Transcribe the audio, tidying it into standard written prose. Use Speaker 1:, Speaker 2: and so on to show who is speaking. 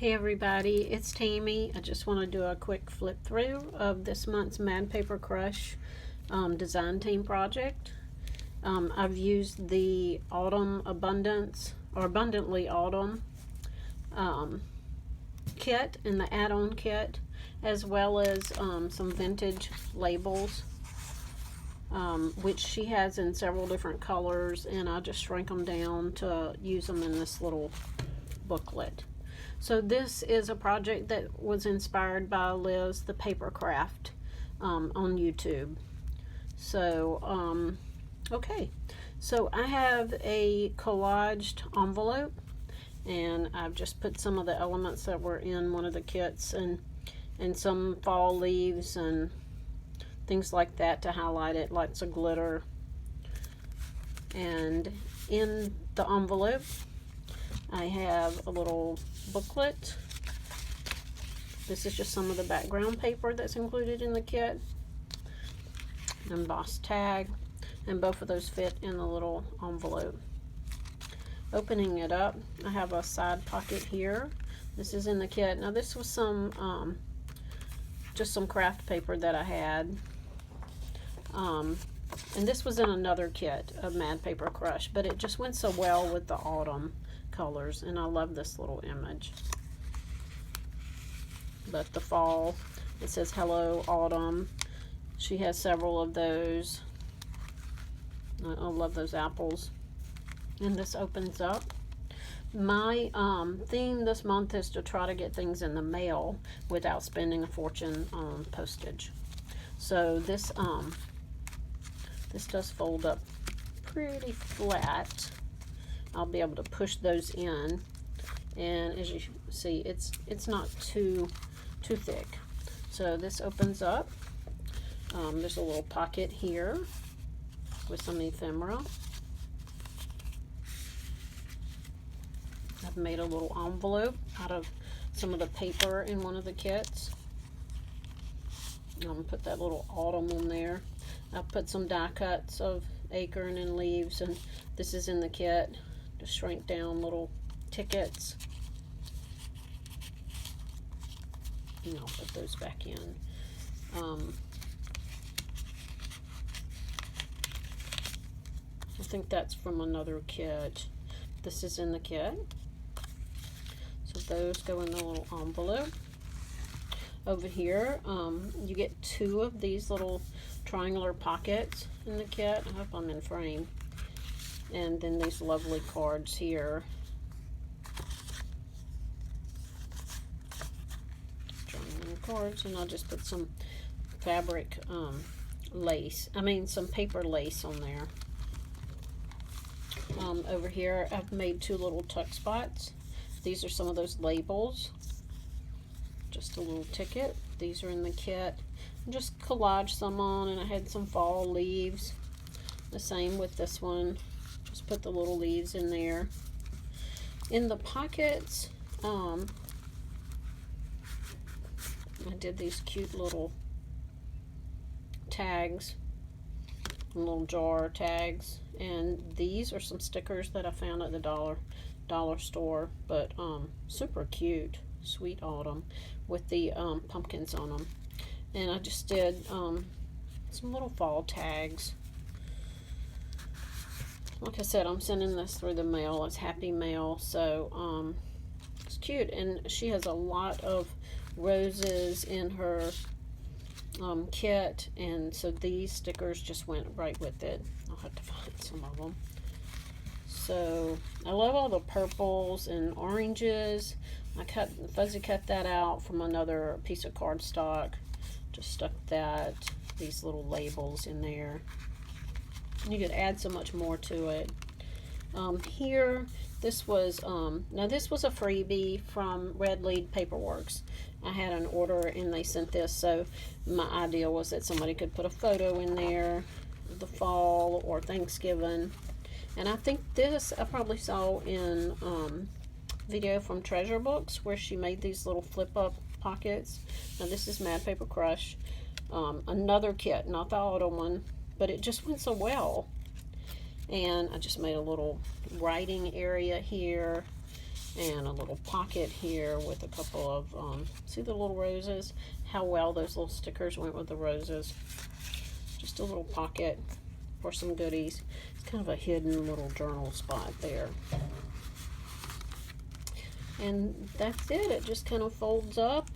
Speaker 1: Hey everybody, it's Tammy. I just want to do a quick flip through of this month's Mad Paper Crush design team project. I've used the Autumn Abundance or Abundantly Autumn kit and the add-on kit, as well as some vintage labels, which she has in several different colors, and I just shrink them down to use them in this little booklet. So this is a project that was inspired by Liz the Paper Craft on YouTube. So, okay. So I have a collaged envelope, and I've just put some of the elements that were in one of the kits and some fall leaves and things like that to highlight it, lots of glitter. And in the envelope, I have a little booklet. This is just some of the background paper that's included in the kit. An embossed tag, and both of those fit in the little envelope. Opening it up, I have a side pocket here. This is in the kit. Now this was some just some craft paper that I had. And this was in another kit of Mad Paper Crush, but it just went so well with the autumn colors, and I love this little image. But the fall, it says hello autumn. She has several of those. I love those apples. And this opens up. My theme this month is to try to get things in the mail without spending a fortune on postage. So this this does fold up pretty flat. I'll be able to push those in, and as you see, it's not too thick. So this opens up. There's a little pocket here with some ephemera. I've made a little envelope out of some of the paper in one of the kits. I'm gonna put that little autumn in there. I've put some die cuts of acorn and leaves, and this is in the kit. Just shrink down little tickets. And I'll put those back in. I think that's from another kit. This is in the kit. So those go in the little envelope. Over here, you get 2 of these little triangular pockets in the kit. I hope I'm in frame. And then these lovely cards here. Triangular cards, and I'll just put some fabric lace. Some paper lace on there. Over here, I've made 2 little tuck spots. These are some of those labels. Just a little ticket. These are in the kit. Just collage some on, and I had some fall leaves. The same with this one. Just put the little leaves in there. In the pockets, I did these cute little tags, little jar tags, and these are some stickers that I found at the dollar store, but super cute. Sweet autumn with the pumpkins on them. And I just did some little fall tags. Like I said, I'm sending this through the mail. It's Happy Mail, so it's cute. And she has a lot of roses in her kit, and so these stickers just went right with it. I'll have to find some of them. So I love all the purples and oranges. I fuzzy cut that out from another piece of cardstock. Just stuck these little labels in there. You could add so much more to it. Here, this was now this was a freebie from Red Lead Paperworks. I had an order and they sent this, so my idea was that somebody could put a photo in there of the fall or Thanksgiving. And I think this I probably saw in video from Treasure Books, where she made these little flip up pockets. Now this is Mad Paper Crush, another kit, not the autumn one, but it just went so well. And I just made a little writing area here, And a little pocket here with a couple of, see the little roses? How well those little stickers went with the roses. Just a little pocket for some goodies. It's kind of a hidden little journal spot there. And that's it. It just kind of folds up